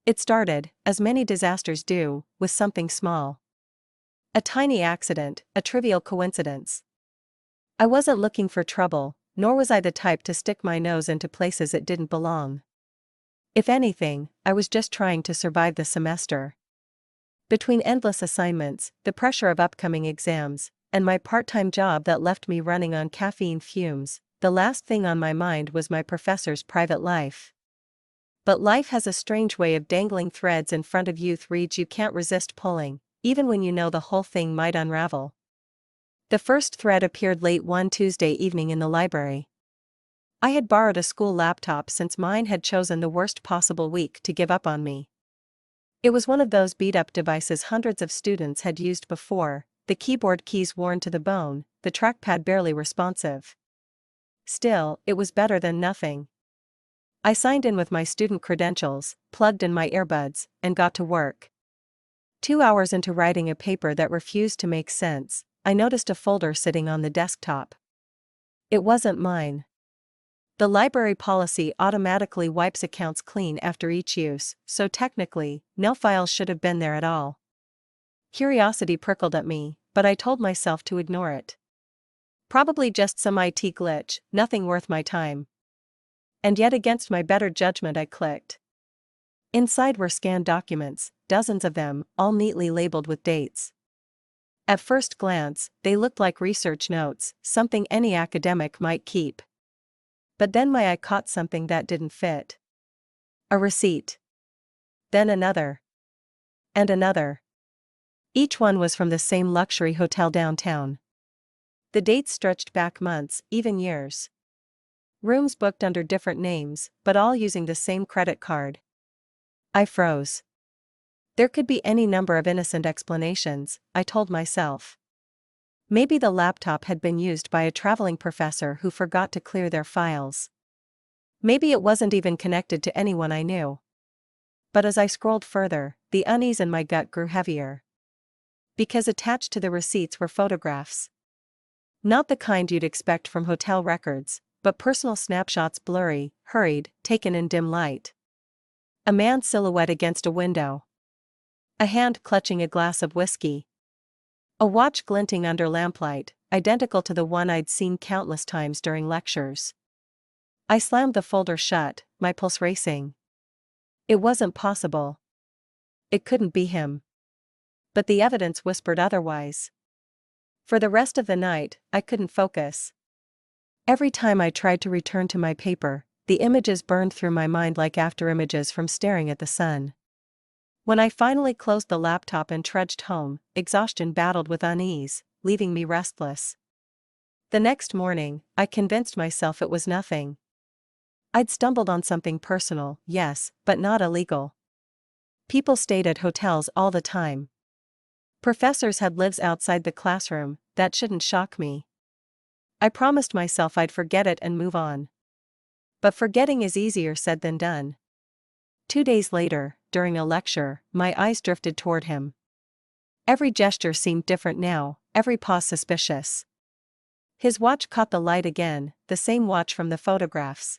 It started, as many disasters do, with something small. A tiny accident, a trivial coincidence. I wasn't looking for trouble, nor was I the type to stick my nose into places it didn't belong. If anything, I was just trying to survive the semester. Between endless assignments, the pressure of upcoming exams, and my part-time job that left me running on caffeine fumes, the last thing on my mind was my professor's private life. But life has a strange way of dangling threads in front of you, threads you can't resist pulling, even when you know the whole thing might unravel. The first thread appeared late one Tuesday evening in the library. I had borrowed a school laptop since mine had chosen the worst possible week to give up on me. It was one of those beat-up devices hundreds of students had used before, the keyboard keys worn to the bone, the trackpad barely responsive. Still, it was better than nothing. I signed in with my student credentials, plugged in my earbuds, and got to work. 2 hours into writing a paper that refused to make sense, I noticed a folder sitting on the desktop. It wasn't mine. The library policy automatically wipes accounts clean after each use, so technically, no files should have been there at all. Curiosity prickled at me, but I told myself to ignore it. Probably just some IT glitch, nothing worth my time. And yet against my better judgment I clicked. Inside were scanned documents, dozens of them, all neatly labeled with dates. At first glance, they looked like research notes, something any academic might keep. But then my eye caught something that didn't fit. A receipt. Then another. And another. Each one was from the same luxury hotel downtown. The dates stretched back months, even years. Rooms booked under different names, but all using the same credit card. I froze. There could be any number of innocent explanations, I told myself. Maybe the laptop had been used by a traveling professor who forgot to clear their files. Maybe it wasn't even connected to anyone I knew. But as I scrolled further, the unease in my gut grew heavier. Because attached to the receipts were photographs. Not the kind you'd expect from hotel records, but personal snapshots, blurry, hurried, taken in dim light. A man's silhouette against a window. A hand clutching a glass of whiskey. A watch glinting under lamplight, identical to the one I'd seen countless times during lectures. I slammed the folder shut, my pulse racing. It wasn't possible. It couldn't be him. But the evidence whispered otherwise. For the rest of the night, I couldn't focus. Every time I tried to return to my paper, the images burned through my mind like afterimages from staring at the sun. When I finally closed the laptop and trudged home, exhaustion battled with unease, leaving me restless. The next morning, I convinced myself it was nothing. I'd stumbled on something personal, yes, but not illegal. People stayed at hotels all the time. Professors had lives outside the classroom, that shouldn't shock me. I promised myself I'd forget it and move on. But forgetting is easier said than done. 2 days later, during a lecture, my eyes drifted toward him. Every gesture seemed different now, every pause suspicious. His watch caught the light again, the same watch from the photographs.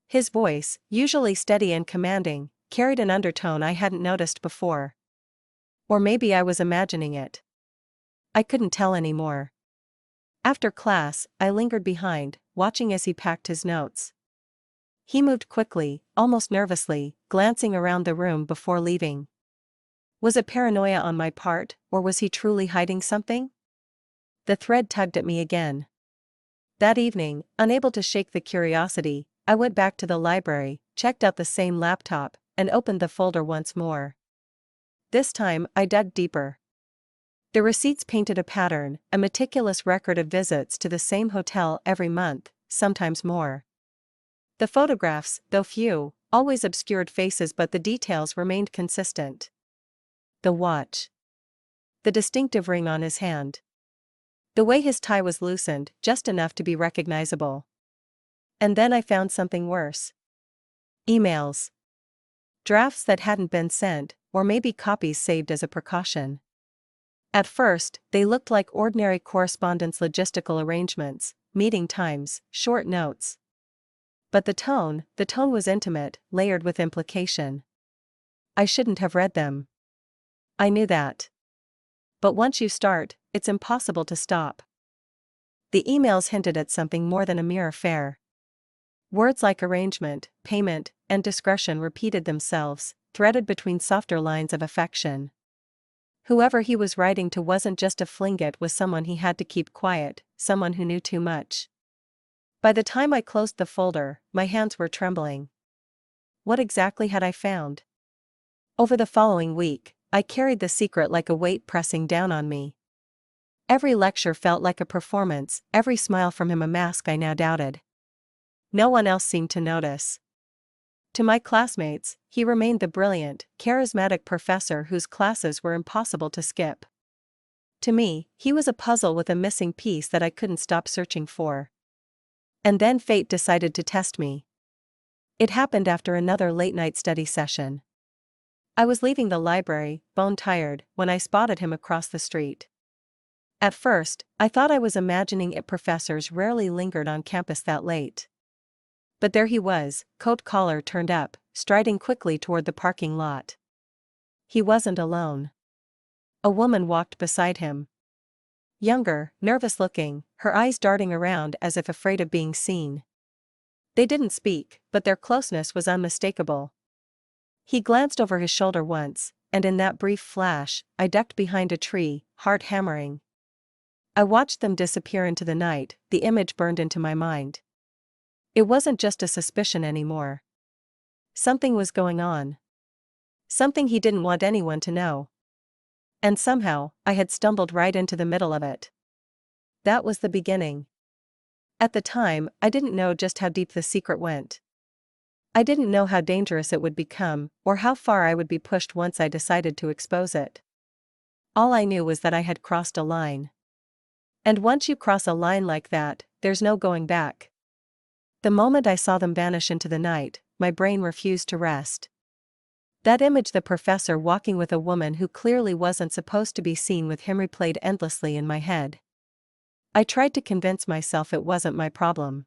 His voice, usually steady and commanding, carried an undertone I hadn't noticed before. Or maybe I was imagining it. I couldn't tell anymore. After class, I lingered behind, watching as he packed his notes. He moved quickly, almost nervously, glancing around the room before leaving. Was it paranoia on my part, or was he truly hiding something? The thread tugged at me again. That evening, unable to shake the curiosity, I went back to the library, checked out the same laptop, and opened the folder once more. This time, I dug deeper. The receipts painted a pattern, a meticulous record of visits to the same hotel every month, sometimes more. The photographs, though few, always obscured faces, but the details remained consistent. The watch. The distinctive ring on his hand. The way his tie was loosened, just enough to be recognizable. And then I found something worse. Emails. Drafts that hadn't been sent, or maybe copies saved as a precaution. At first, they looked like ordinary correspondence, logistical arrangements, meeting times, short notes. But the tone was intimate, layered with implication. I shouldn't have read them. I knew that. But once you start, it's impossible to stop. The emails hinted at something more than a mere affair. Words like arrangement, payment, and discretion repeated themselves, threaded between softer lines of affection. Whoever he was writing to wasn't just a fling, it was someone he had to keep quiet, someone who knew too much. By the time I closed the folder, my hands were trembling. What exactly had I found? Over the following week, I carried the secret like a weight pressing down on me. Every lecture felt like a performance, every smile from him a mask I now doubted. No one else seemed to notice. To my classmates, he remained the brilliant, charismatic professor whose classes were impossible to skip. To me, he was a puzzle with a missing piece that I couldn't stop searching for. And then fate decided to test me. It happened after another late-night study session. I was leaving the library, bone-tired, when I spotted him across the street. At first, I thought I was imagining it. Professors rarely lingered on campus that late. But there he was, coat collar turned up, striding quickly toward the parking lot. He wasn't alone. A woman walked beside him. Younger, nervous-looking, her eyes darting around as if afraid of being seen. They didn't speak, but their closeness was unmistakable. He glanced over his shoulder once, and in that brief flash, I ducked behind a tree, heart hammering. I watched them disappear into the night, the image burned into my mind. It wasn't just a suspicion anymore. Something was going on. Something he didn't want anyone to know. And somehow, I had stumbled right into the middle of it. That was the beginning. At the time, I didn't know just how deep the secret went. I didn't know how dangerous it would become, or how far I would be pushed once I decided to expose it. All I knew was that I had crossed a line. And once you cross a line like that, there's no going back. The moment I saw them vanish into the night, my brain refused to rest. That image, the professor walking with a woman who clearly wasn't supposed to be seen with him, replayed endlessly in my head. I tried to convince myself it wasn't my problem.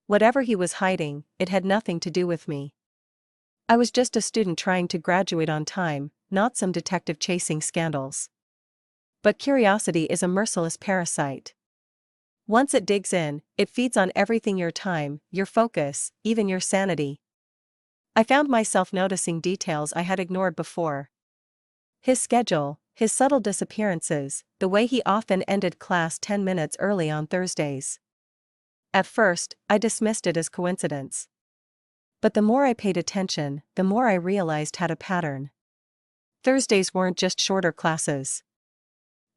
Whatever he was hiding, it had nothing to do with me. I was just a student trying to graduate on time, not some detective chasing scandals. But curiosity is a merciless parasite. Once it digs in, it feeds on everything: your time, your focus, even your sanity. I found myself noticing details I had ignored before. His schedule, his subtle disappearances, the way he often ended class 10 minutes early on Thursdays. At first, I dismissed it as coincidence. But the more I paid attention, the more I realized had a pattern. Thursdays weren't just shorter classes.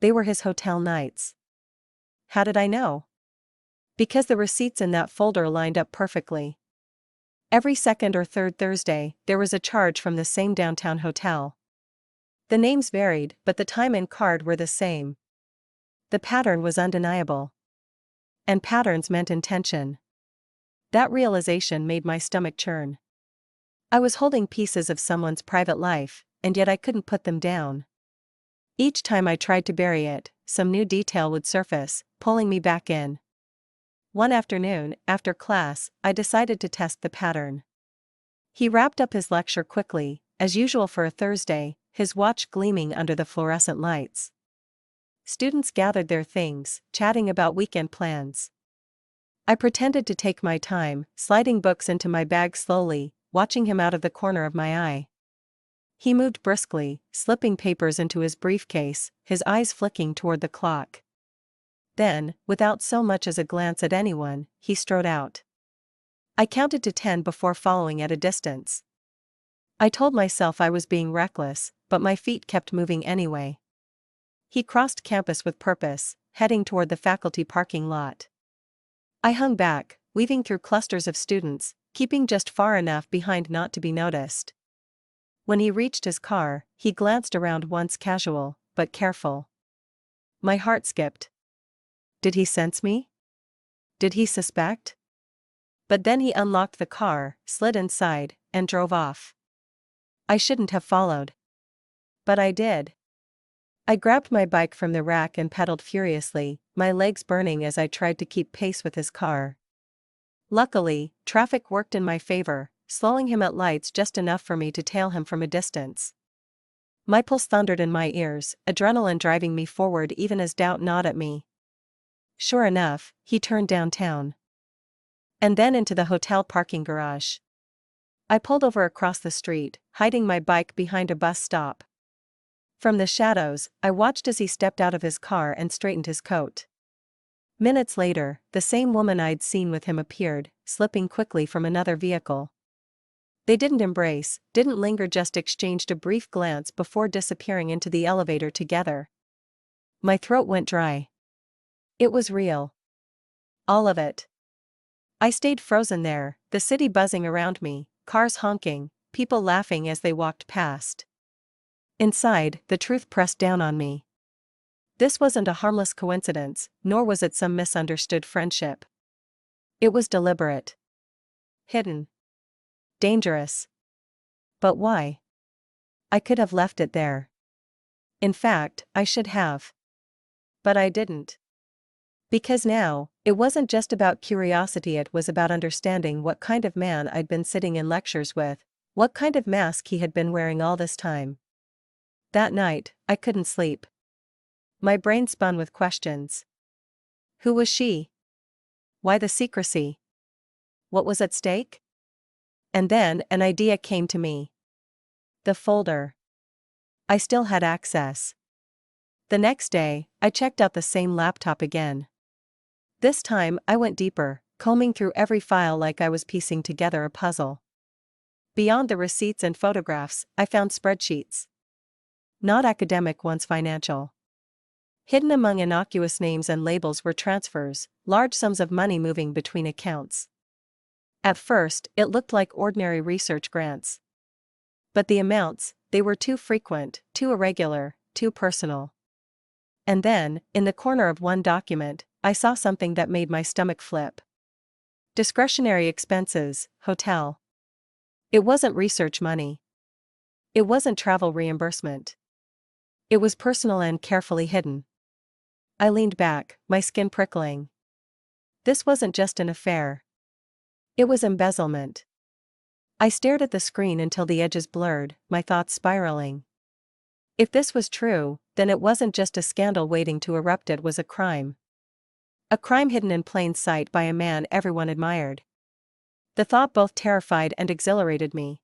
They were his hotel nights. How did I know? Because the receipts in that folder lined up perfectly. Every second or third Thursday, there was a charge from the same downtown hotel. The names varied, but the time and card were the same. The pattern was undeniable. And patterns meant intention. That realization made my stomach churn. I was holding pieces of someone's private life, and yet I couldn't put them down. Each time I tried to bury it, some new detail would surface, pulling me back in. One afternoon, after class, I decided to test the pattern. He wrapped up his lecture quickly, as usual for a Thursday, his watch gleaming under the fluorescent lights. Students gathered their things, chatting about weekend plans. I pretended to take my time, sliding books into my bag slowly, watching him out of the corner of my eye. He moved briskly, slipping papers into his briefcase, his eyes flicking toward the clock. Then, without so much as a glance at anyone, he strode out. I counted to 10 before following at a distance. I told myself I was being reckless, but my feet kept moving anyway. He crossed campus with purpose, heading toward the faculty parking lot. I hung back, weaving through clusters of students, keeping just far enough behind not to be noticed. When he reached his car, he glanced around once, casual, but careful. My heart skipped. Did he sense me? Did he suspect? But then he unlocked the car, slid inside, and drove off. I shouldn't have followed. But I did. I grabbed my bike from the rack and pedaled furiously, my legs burning as I tried to keep pace with his car. Luckily, traffic worked in my favor, slowing him at lights just enough for me to tail him from a distance. My pulse thundered in my ears, adrenaline driving me forward even as doubt gnawed at me. Sure enough, he turned downtown. And then into the hotel parking garage. I pulled over across the street, hiding my bike behind a bus stop. From the shadows, I watched as he stepped out of his car and straightened his coat. Minutes later, the same woman I'd seen with him appeared, slipping quickly from another vehicle. They didn't embrace, didn't linger, just exchanged a brief glance before disappearing into the elevator together. My throat went dry. It was real. All of it. I stayed frozen there, the city buzzing around me, cars honking, people laughing as they walked past. Inside, the truth pressed down on me. This wasn't a harmless coincidence, nor was it some misunderstood friendship. It was deliberate. Hidden. Dangerous. But why? I could have left it there. In fact, I should have. But I didn't. Because now, it wasn't just about curiosity, it was about understanding what kind of man I'd been sitting in lectures with, what kind of mask he had been wearing all this time. That night, I couldn't sleep. My brain spun with questions. Who was she? Why the secrecy? What was at stake? And then an idea came to me. The folder. I still had access. The next day, I checked out the same laptop again. This time, I went deeper, combing through every file like I was piecing together a puzzle. Beyond the receipts and photographs, I found spreadsheets. Not academic ones, financial. Hidden among innocuous names and labels were transfers, large sums of money moving between accounts. At first, it looked like ordinary research grants. But the amounts, they were too frequent, too irregular, too personal. And then, in the corner of one document, I saw something that made my stomach flip. Discretionary expenses, hotel. It wasn't research money. It wasn't travel reimbursement. It was personal and carefully hidden. I leaned back, my skin prickling. This wasn't just an affair. It was embezzlement. I stared at the screen until the edges blurred, my thoughts spiraling. If this was true, then it wasn't just a scandal waiting to erupt, it was a crime. A crime hidden in plain sight by a man everyone admired. The thought both terrified and exhilarated me.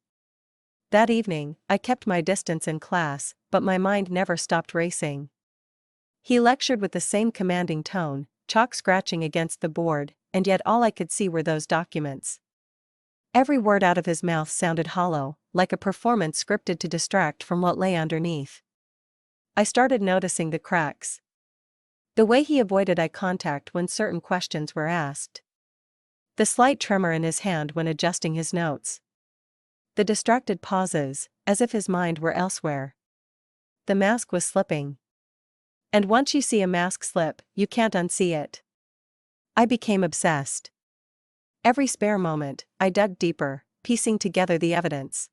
That evening, I kept my distance in class, but my mind never stopped racing. He lectured with the same commanding tone, chalk scratching against the board, and yet all I could see were those documents. Every word out of his mouth sounded hollow, like a performance scripted to distract from what lay underneath. I started noticing the cracks. The way he avoided eye contact when certain questions were asked. The slight tremor in his hand when adjusting his notes. The distracted pauses, as if his mind were elsewhere. The mask was slipping. And once you see a mask slip, you can't unsee it. I became obsessed. Every spare moment, I dug deeper, piecing together the evidence.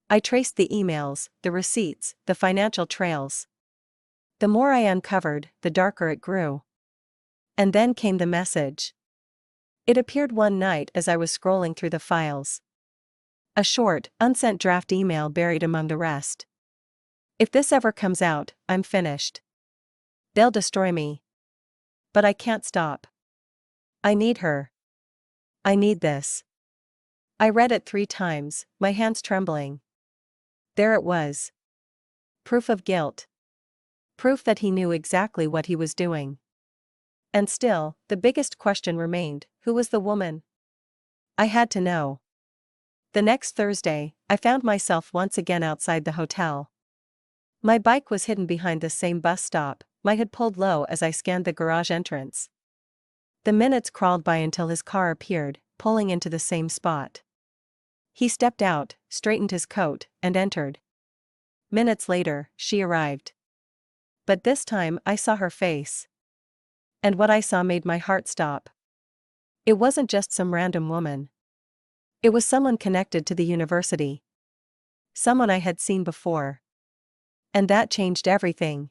I traced the emails, the receipts, the financial trails. The more I uncovered, the darker it grew. And then came the message. It appeared one night as I was scrolling through the files. A short, unsent draft email buried among the rest. If this ever comes out, I'm finished. They'll destroy me. But I can't stop. I need her. I need this. I read it 3 times, my hands trembling. There it was. Proof of guilt. Proof that he knew exactly what he was doing. And still, the biggest question remained: who was the woman? I had to know. The next Thursday, I found myself once again outside the hotel. My bike was hidden behind the same bus stop, my hood pulled low as I scanned the garage entrance. The minutes crawled by until his car appeared, pulling into the same spot. He stepped out, straightened his coat, and entered. Minutes later, she arrived. But this time I saw her face. And what I saw made my heart stop. It wasn't just some random woman. It was someone connected to the university. Someone I had seen before. And that changed everything.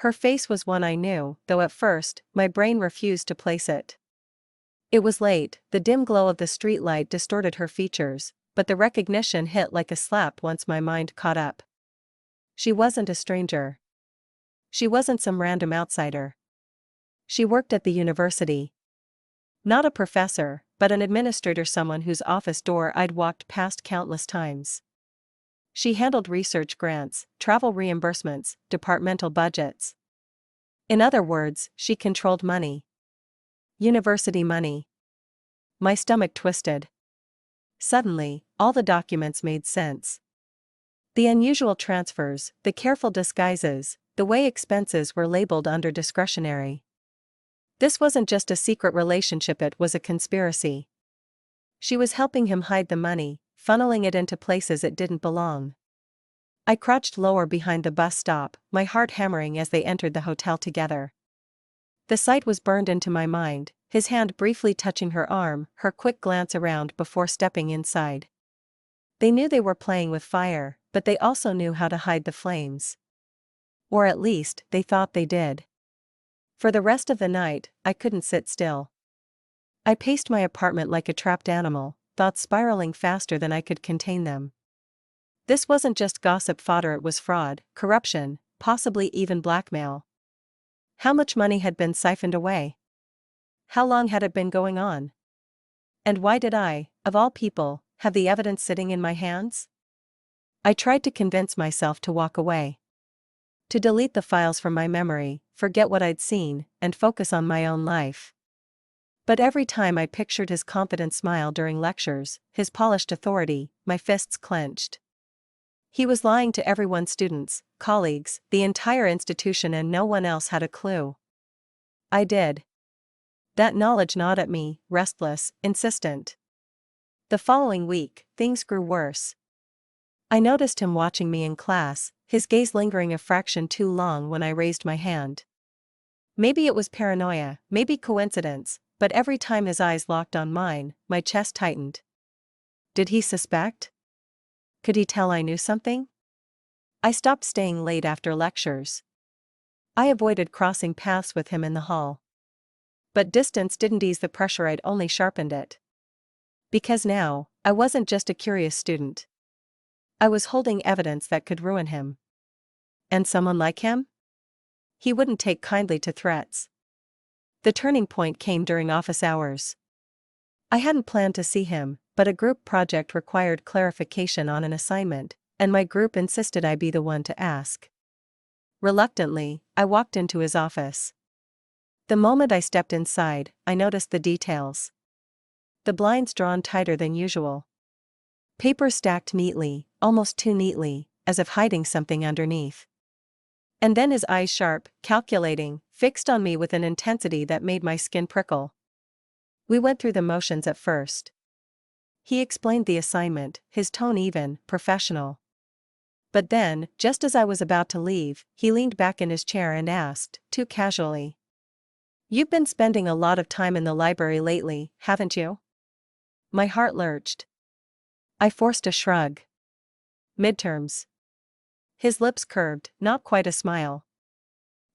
Her face was one I knew, though at first, my brain refused to place it. It was late, the dim glow of the streetlight distorted her features, but the recognition hit like a slap once my mind caught up. She wasn't a stranger. She wasn't some random outsider. She worked at the university. Not a professor, but an administrator, someone whose office door I'd walked past countless times. She handled research grants, travel reimbursements, departmental budgets. In other words, she controlled money. University money. My stomach twisted. Suddenly, all the documents made sense. The unusual transfers, the careful disguises, the way expenses were labeled under discretionary. This wasn't just a secret relationship, it was a conspiracy. She was helping him hide the money, funneling it into places it didn't belong. I crouched lower behind the bus stop, my heart hammering as they entered the hotel together. The sight was burned into my mind, his hand briefly touching her arm, her quick glance around before stepping inside. They knew they were playing with fire, but they also knew how to hide the flames. Or at least, they thought they did. For the rest of the night, I couldn't sit still. I paced my apartment like a trapped animal, thoughts spiraling faster than I could contain them. This wasn't just gossip fodder, it was fraud, corruption, possibly even blackmail. How much money had been siphoned away? How long had it been going on? And why did I, of all people, have the evidence sitting in my hands? I tried to convince myself to walk away. To delete the files from my memory, forget what I'd seen, and focus on my own life. But every time I pictured his confident smile during lectures, his polished authority, my fists clenched. He was lying to everyone, students, colleagues, the entire institution, and no one else had a clue. I did. That knowledge gnawed at me, restless, insistent. The following week, things grew worse. I noticed him watching me in class, his gaze lingering a fraction too long when I raised my hand. Maybe it was paranoia, maybe coincidence, but every time his eyes locked on mine, my chest tightened. Did he suspect? Could he tell I knew something? I stopped staying late after lectures. I avoided crossing paths with him in the hall. But distance didn't ease the pressure, I'd only sharpened it. Because now, I wasn't just a curious student. I was holding evidence that could ruin him. And someone like him? He wouldn't take kindly to threats. The turning point came during office hours. I hadn't planned to see him, but a group project required clarification on an assignment, and my group insisted I be the one to ask. Reluctantly, I walked into his office. The moment I stepped inside, I noticed the details. The blinds drawn tighter than usual. Papers stacked neatly, almost too neatly, as if hiding something underneath. And then his eyes, sharp, calculating, fixed on me with an intensity that made my skin prickle. We went through the motions at first. He explained the assignment, his tone even, professional. But then, just as I was about to leave, he leaned back in his chair and asked, too casually, "You've been spending a lot of time in the library lately, haven't you?" My heart lurched. I forced a shrug. Midterms. His lips curved, not quite a smile.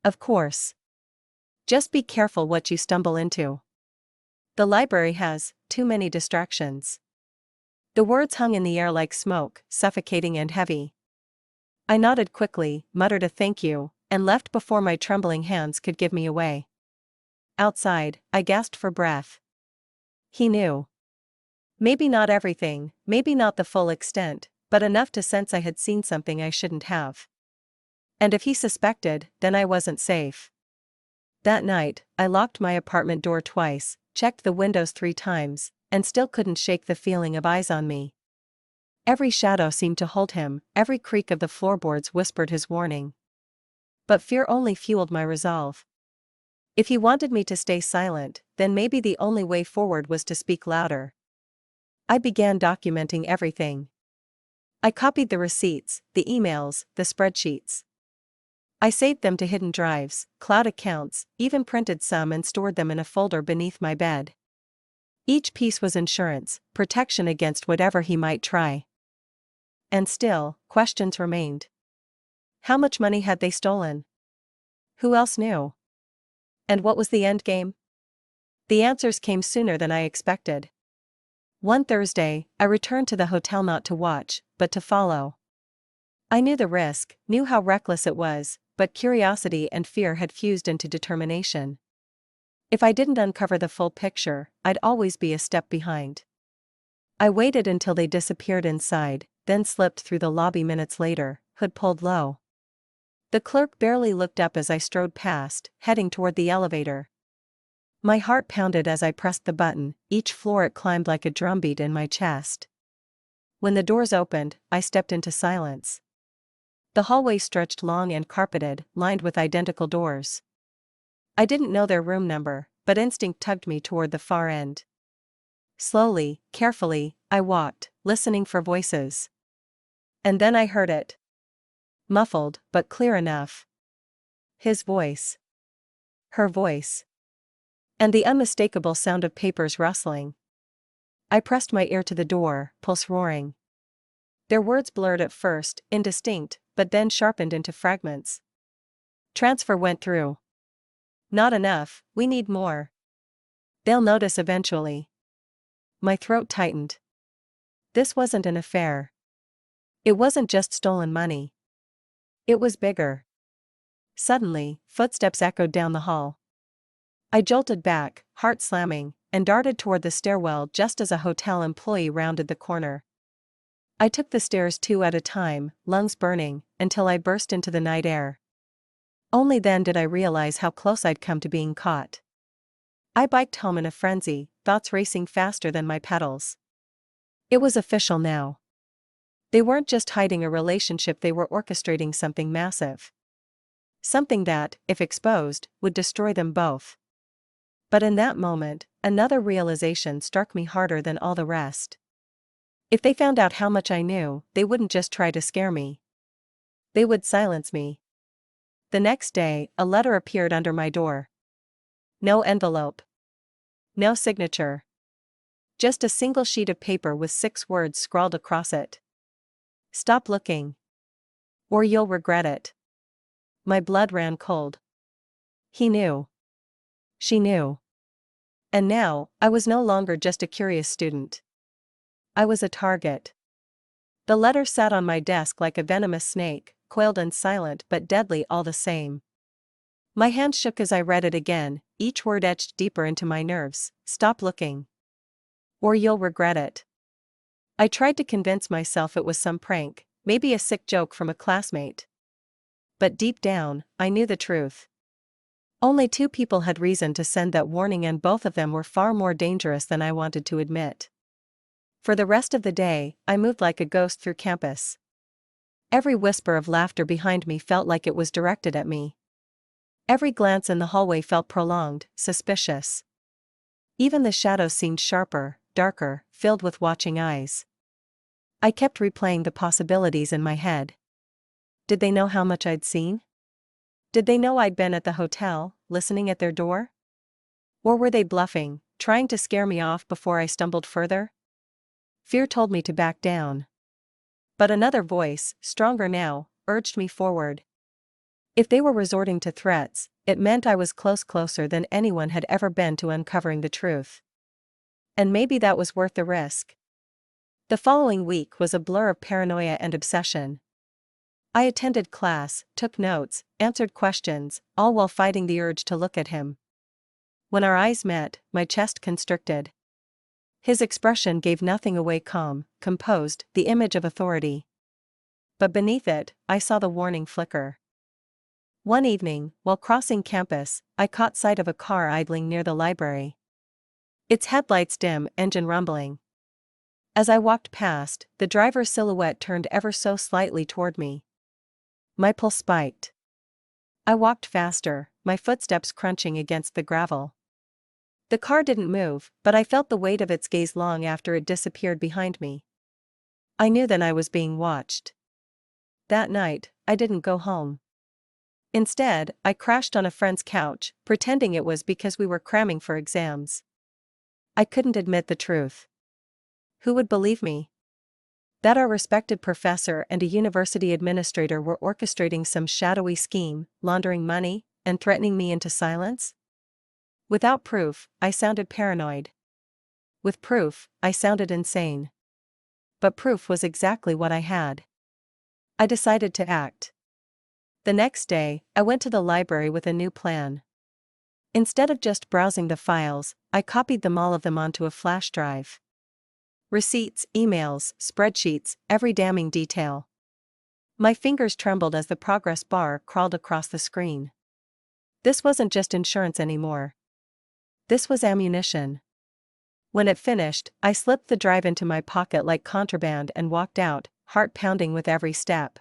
Of course. Just be careful what you stumble into. The library has too many distractions. The words hung in the air like smoke, suffocating and heavy. I nodded quickly, muttered a thank you, and left before my trembling hands could give me away. Outside, I gasped for breath. He knew. Maybe not everything, maybe not the full extent, but enough to sense I had seen something I shouldn't have. And if he suspected, then I wasn't safe. That night, I locked my apartment door twice, checked the windows 3 times, and still couldn't shake the feeling of eyes on me. Every shadow seemed to hold him, every creak of the floorboards whispered his warning. But fear only fueled my resolve. If he wanted me to stay silent, then maybe the only way forward was to speak louder. I began documenting everything. I copied the receipts, the emails, the spreadsheets. I saved them to hidden drives, cloud accounts, even printed some and stored them in a folder beneath my bed. Each piece was insurance, protection against whatever he might try. And still, questions remained. How much money had they stolen? Who else knew? And what was the end game? The answers came sooner than I expected. One Thursday, I returned to the hotel not to watch, but to follow. I knew the risk, knew how reckless it was, but curiosity and fear had fused into determination. If I didn't uncover the full picture, I'd always be a step behind. I waited until they disappeared inside, then slipped through the lobby minutes later, hood pulled low. The clerk barely looked up as I strode past, heading toward the elevator. My heart pounded as I pressed the button, each floor it climbed like a drumbeat in my chest. When the doors opened, I stepped into silence. The hallway stretched long and carpeted, lined with identical doors. I didn't know their room number, but instinct tugged me toward the far end. Slowly, carefully, I walked, listening for voices. And then I heard it. Muffled, but clear enough. His voice. Her voice. And the unmistakable sound of papers rustling. I pressed my ear to the door, pulse roaring. Their words blurred at first, indistinct, but then sharpened into fragments. Transfer went through. Not enough, we need more. They'll notice eventually. My throat tightened. This wasn't an affair. It wasn't just stolen money. It was bigger. Suddenly, footsteps echoed down the hall. I jolted back, heart slamming, and darted toward the stairwell just as a hotel employee rounded the corner. I took the stairs 2 at a time, lungs burning, until I burst into the night air. Only then did I realize how close I'd come to being caught. I biked home in a frenzy, thoughts racing faster than my pedals. It was official now. They weren't just hiding a relationship, they were orchestrating something massive. Something that, if exposed, would destroy them both. But in that moment, another realization struck me harder than all the rest. If they found out how much I knew, they wouldn't just try to scare me. They would silence me. The next day, a letter appeared under my door. No envelope. No signature. Just a single sheet of paper with 6 words scrawled across it. Stop looking. Or you'll regret it. My blood ran cold. He knew. She knew. And now, I was no longer just a curious student. I was a target. The letter sat on my desk like a venomous snake, coiled and silent but deadly all the same. My hand shook as I read it again, each word etched deeper into my nerves. Stop looking. Or you'll regret it. I tried to convince myself it was some prank, maybe a sick joke from a classmate. But deep down, I knew the truth. Only 2 people had reason to send that warning, and both of them were far more dangerous than I wanted to admit. For the rest of the day, I moved like a ghost through campus. Every whisper of laughter behind me felt like it was directed at me. Every glance in the hallway felt prolonged, suspicious. Even the shadows seemed sharper, darker, filled with watching eyes. I kept replaying the possibilities in my head. Did they know how much I'd seen? Did they know I'd been at the hotel, listening at their door? Or were they bluffing, trying to scare me off before I stumbled further? Fear told me to back down. But another voice, stronger now, urged me forward. If they were resorting to threats, it meant I was closer than anyone had ever been to uncovering the truth. And maybe that was worth the risk. The following week was a blur of paranoia and obsession. I attended class, took notes, answered questions, all while fighting the urge to look at him. When our eyes met, my chest constricted. His expression gave nothing away, calm, composed, the image of authority. But beneath it, I saw the warning flicker. One evening, while crossing campus, I caught sight of a car idling near the library. Its headlights dim, engine rumbling. As I walked past, the driver's silhouette turned ever so slightly toward me. My pulse spiked. I walked faster, my footsteps crunching against the gravel. The car didn't move, but I felt the weight of its gaze long after it disappeared behind me. I knew then I was being watched. That night, I didn't go home. Instead, I crashed on a friend's couch, pretending it was because we were cramming for exams. I couldn't admit the truth. Who would believe me? That our respected professor and a university administrator were orchestrating some shadowy scheme, laundering money, and threatening me into silence? Without proof, I sounded paranoid. With proof, I sounded insane. But proof was exactly what I had. I decided to act. The next day, I went to the library with a new plan. Instead of just browsing the files, I copied all of them onto a flash drive. Receipts, emails, spreadsheets, every damning detail. My fingers trembled as the progress bar crawled across the screen. This wasn't just insurance anymore. This was ammunition. When it finished, I slipped the drive into my pocket like contraband and walked out, heart pounding with every step.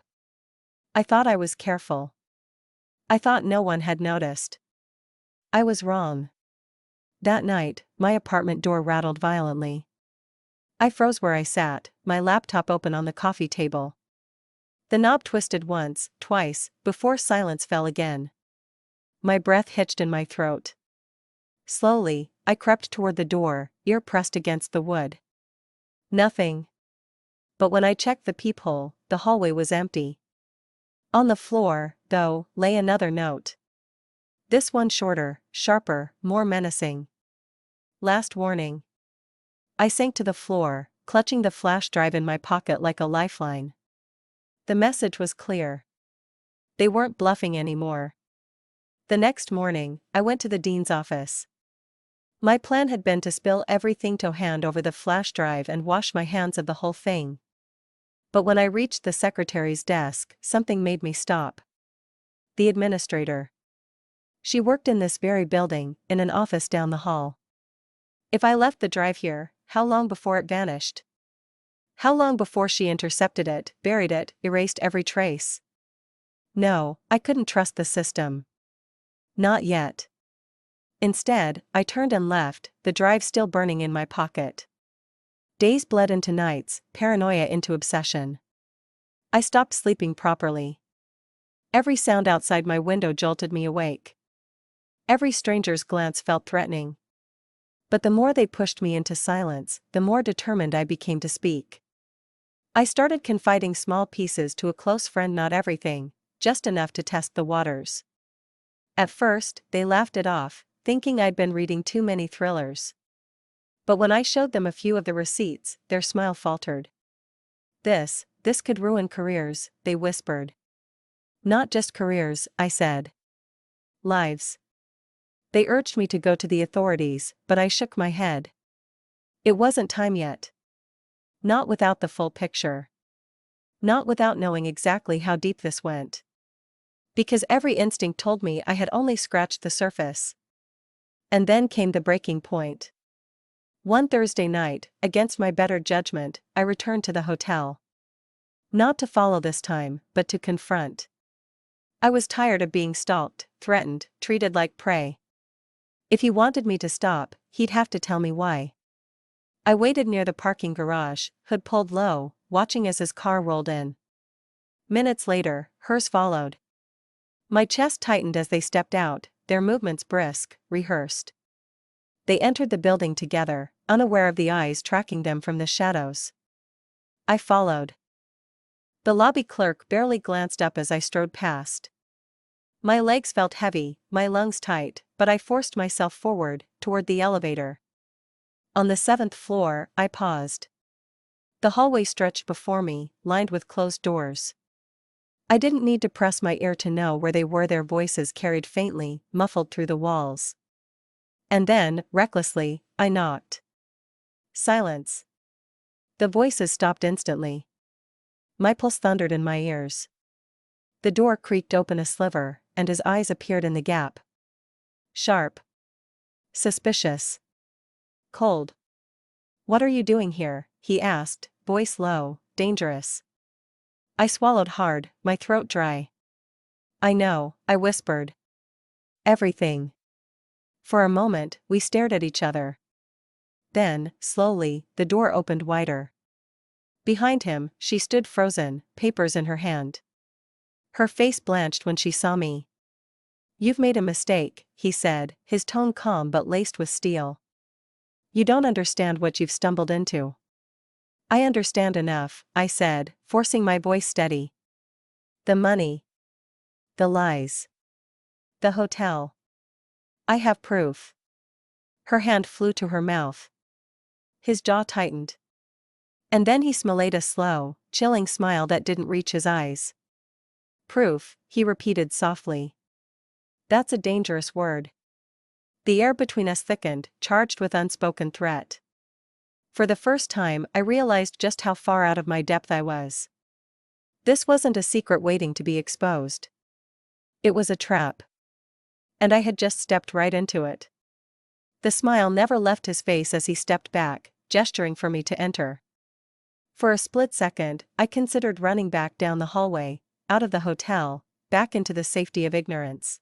I thought I was careful. I thought no one had noticed. I was wrong. That night, my apartment door rattled violently. I froze where I sat, my laptop open on the coffee table. The knob twisted once, twice, before silence fell again. My breath hitched in my throat. Slowly, I crept toward the door, ear pressed against the wood. Nothing. But when I checked the peephole, the hallway was empty. On the floor, though, lay another note. This one shorter, sharper, more menacing. Last warning. I sank to the floor, clutching the flash drive in my pocket like a lifeline. The message was clear. They weren't bluffing anymore. The next morning, I went to the dean's office. My plan had been to spill everything to hand over the flash drive and wash my hands of the whole thing. But when I reached the secretary's desk, something made me stop. The administrator. She worked in this very building, in an office down the hall. If I left the drive here, how long before it vanished? How long before she intercepted it, buried it, erased every trace? No, I couldn't trust the system. Not yet. Instead, I turned and left, the drive still burning in my pocket. Days bled into nights, paranoia into obsession. I stopped sleeping properly. Every sound outside my window jolted me awake. Every stranger's glance felt threatening. But the more they pushed me into silence, the more determined I became to speak. I started confiding small pieces to a close friend, not everything, just enough to test the waters. At first, they laughed it off, thinking I'd been reading too many thrillers. But when I showed them a few of the receipts, their smile faltered. This could ruin careers, they whispered. Not just careers, I said. Lives. They urged me to go to the authorities, but I shook my head. It wasn't time yet. Not without the full picture. Not without knowing exactly how deep this went. Because every instinct told me I had only scratched the surface. And then came the breaking point. One Thursday night, against my better judgment, I returned to the hotel. Not to follow this time, but to confront. I was tired of being stalked, threatened, treated like prey. If he wanted me to stop, he'd have to tell me why. I waited near the parking garage, hood pulled low, watching as his car rolled in. Minutes later, hers followed. My chest tightened as they stepped out, their movements brisk, rehearsed. They entered the building together, unaware of the eyes tracking them from the shadows. I followed. The lobby clerk barely glanced up as I strode past. My legs felt heavy, my lungs tight, but I forced myself forward, toward the elevator. On the 7th floor, I paused. The hallway stretched before me, lined with closed doors. I didn't need to press my ear to know where they were, their voices carried faintly, muffled through the walls. And then, recklessly, I knocked. Silence. The voices stopped instantly. My pulse thundered in my ears. The door creaked open a sliver, and his eyes appeared in the gap. Sharp. Suspicious. Cold. "What are you doing here?" he asked, voice low, dangerous. I swallowed hard, my throat dry. "I know," I whispered. "Everything." For a moment, we stared at each other. Then, slowly, the door opened wider. Behind him, she stood frozen, papers in her hand. Her face blanched when she saw me. "You've made a mistake," he said, his tone calm but laced with steel. "You don't understand what you've stumbled into." "I understand enough," I said, forcing my voice steady. "The money. The lies. The hotel. I have proof." Her hand flew to her mouth. His jaw tightened. And then he smiled a slow, chilling smile that didn't reach his eyes. Proof, he repeated softly. That's a dangerous word. The air between us thickened, charged with unspoken threat. For the first time, I realized just how far out of my depth I was. This wasn't a secret waiting to be exposed. It was a trap. And I had just stepped right into it. The smile never left his face as he stepped back, gesturing for me to enter. For a split second, I considered running back down the hallway, out of the hotel, back into the safety of ignorance.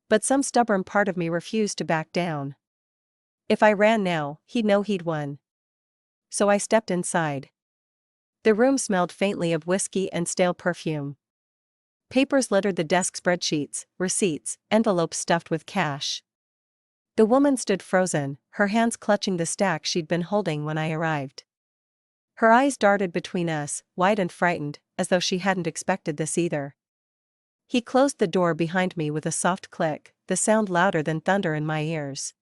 But some stubborn part of me refused to back down. If I ran now, he'd know he'd won. So I stepped inside. The room smelled faintly of whiskey and stale perfume. Papers littered the desk, spreadsheets, receipts, envelopes stuffed with cash. The woman stood frozen, her hands clutching the stack she'd been holding when I arrived. Her eyes darted between us, wide and frightened, as though she hadn't expected this either. He closed the door behind me with a soft click, the sound louder than thunder in my ears.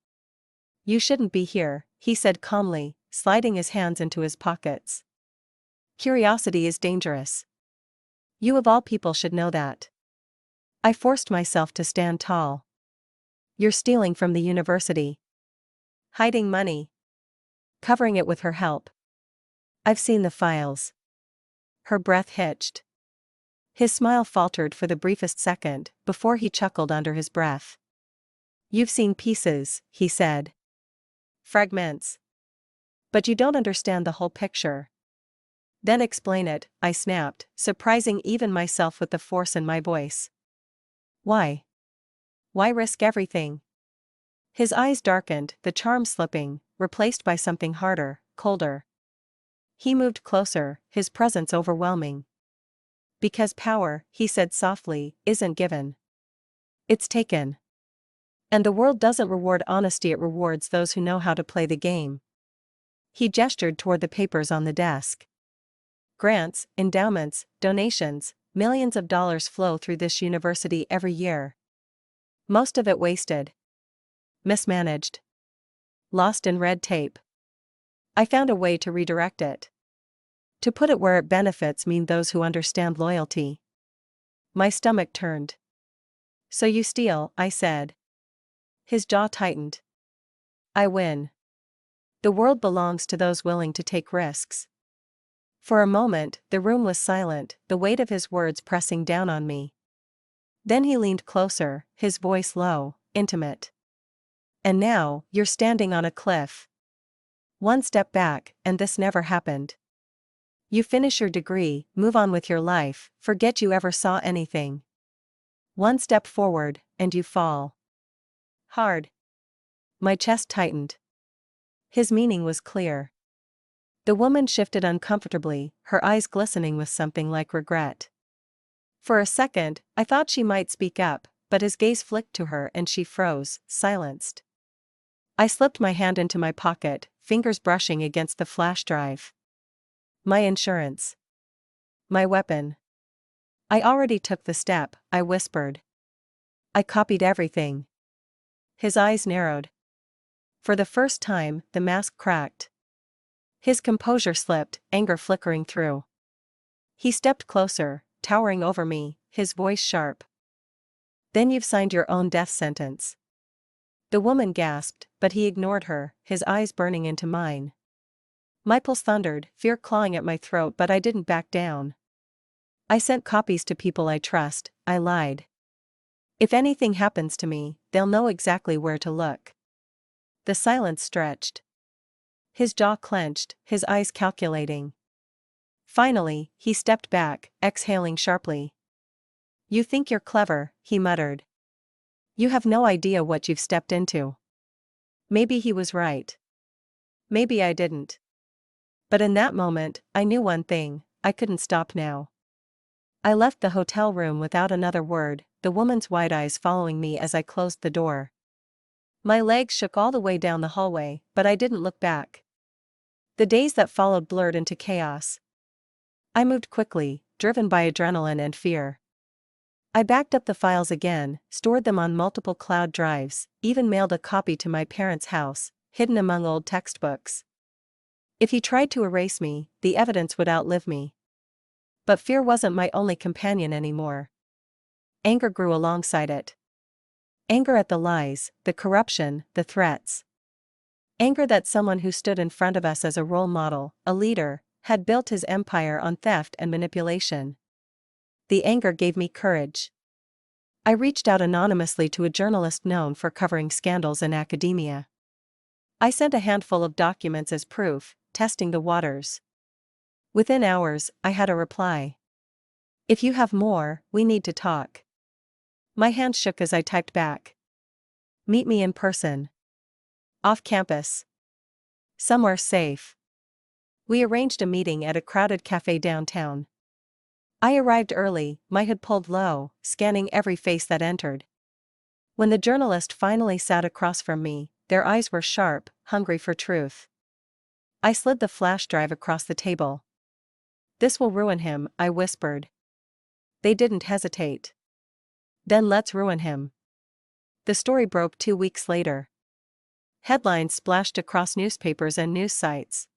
You shouldn't be here, he said calmly, sliding his hands into his pockets. Curiosity is dangerous. You of all people should know that. I forced myself to stand tall. You're stealing from the university. Hiding money. Covering it with her help. I've seen the files. Her breath hitched. His smile faltered for the briefest second, before he chuckled under his breath. You've seen pieces, he said. Fragments. But you don't understand the whole picture. Then explain it, I snapped, surprising even myself with the force in my voice. Why? Why risk everything? His eyes darkened, the charm slipping, replaced by something harder, colder. He moved closer, his presence overwhelming. Because power, he said softly, isn't given. It's taken. And the world doesn't reward honesty, it rewards those who know how to play the game. He gestured toward the papers on the desk. Grants, endowments, donations, millions of dollars flow through this university every year. Most of it wasted. Mismanaged. Lost in red tape. I found a way to redirect it. To put it where it benefits those who understand loyalty. My stomach turned. So you steal, I said. His jaw tightened. I win. The world belongs to those willing to take risks. For a moment, the room was silent, the weight of his words pressing down on me. Then he leaned closer, his voice low, intimate. And now, you're standing on a cliff. One step back, and this never happened. You finish your degree, move on with your life, forget you ever saw anything. One step forward, and you fall. Hard. My chest tightened. His meaning was clear. The woman shifted uncomfortably, her eyes glistening with something like regret. For a second, I thought she might speak up, but his gaze flicked to her and she froze, silenced. I slipped my hand into my pocket, fingers brushing against the flash drive. My insurance. My weapon. I already took the step, I whispered. I copied everything. His eyes narrowed. For the first time, the mask cracked. His composure slipped, anger flickering through. He stepped closer, towering over me, his voice sharp. Then you've signed your own death sentence. The woman gasped, but he ignored her, his eyes burning into mine. My pulse thundered, fear clawing at my throat, but I didn't back down. I sent copies to people I trust, I lied. If anything happens to me, they'll know exactly where to look. The silence stretched. His jaw clenched, his eyes calculating. Finally, he stepped back, exhaling sharply. You think you're clever, he muttered. You have no idea what you've stepped into. Maybe he was right. Maybe I didn't. But in that moment, I knew one thing, I couldn't stop now. I left the hotel room without another word, the woman's wide eyes following me as I closed the door. My legs shook all the way down the hallway, but I didn't look back. The days that followed blurred into chaos. I moved quickly, driven by adrenaline and fear. I backed up the files again, stored them on multiple cloud drives, even mailed a copy to my parents' house, hidden among old textbooks. If he tried to erase me, the evidence would outlive me. But fear wasn't my only companion anymore. Anger grew alongside it. Anger at the lies, the corruption, the threats. Anger that someone who stood in front of us as a role model, a leader, had built his empire on theft and manipulation. The anger gave me courage. I reached out anonymously to a journalist known for covering scandals in academia. I sent a handful of documents as proof, testing the waters. Within hours, I had a reply. "If you have more, we need to talk." My hand shook as I typed back. "Meet me in person. Off campus. Somewhere safe." We arranged a meeting at a crowded cafe downtown. I arrived early, my hood pulled low, scanning every face that entered. When the journalist finally sat across from me, their eyes were sharp, hungry for truth. I slid the flash drive across the table. "This will ruin him," I whispered. They didn't hesitate. "Then let's ruin him." The story broke 2 weeks later. Headlines splashed across newspapers and news sites.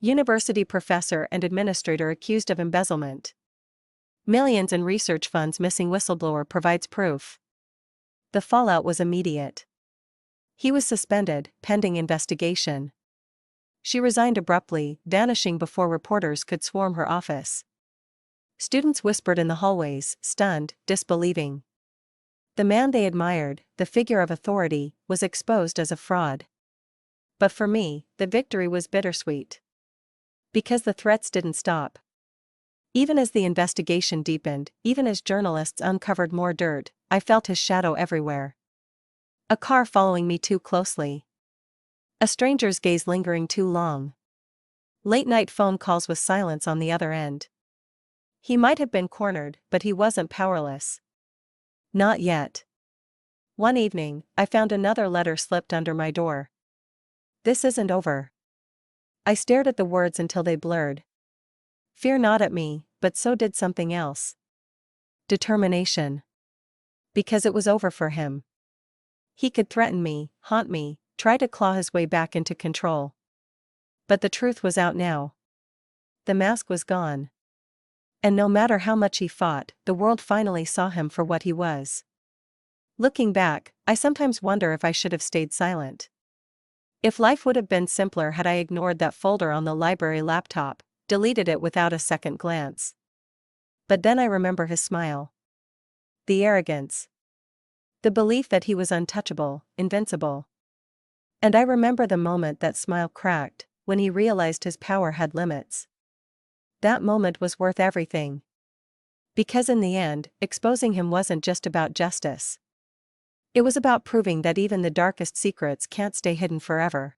University professor and administrator accused of embezzlement. Millions in research funds missing, whistleblower provides proof. The fallout was immediate. He was suspended, pending investigation. She resigned abruptly, vanishing before reporters could swarm her office. Students whispered in the hallways, stunned, disbelieving. The man they admired, the figure of authority, was exposed as a fraud. But for me, the victory was bittersweet. Because the threats didn't stop. Even as the investigation deepened, even as journalists uncovered more dirt, I felt his shadow everywhere. A car following me too closely. A stranger's gaze lingering too long. Late-night phone calls with silence on the other end. He might have been cornered, but he wasn't powerless. Not yet. One evening, I found another letter slipped under my door. "This isn't over." I stared at the words until they blurred. Fear gnawed at me, but so did something else. Determination. Because it was over for him. He could threaten me, haunt me, try to claw his way back into control. But the truth was out now. The mask was gone. And no matter how much he fought, the world finally saw him for what he was. Looking back, I sometimes wonder if I should have stayed silent. If life would have been simpler had I ignored that folder on the library laptop, deleted it without a second glance. But then I remember his smile. The arrogance. The belief that he was untouchable, invincible. And I remember the moment that smile cracked, when he realized his power had limits. That moment was worth everything. Because in the end, exposing him wasn't just about justice. It was about proving that even the darkest secrets can't stay hidden forever.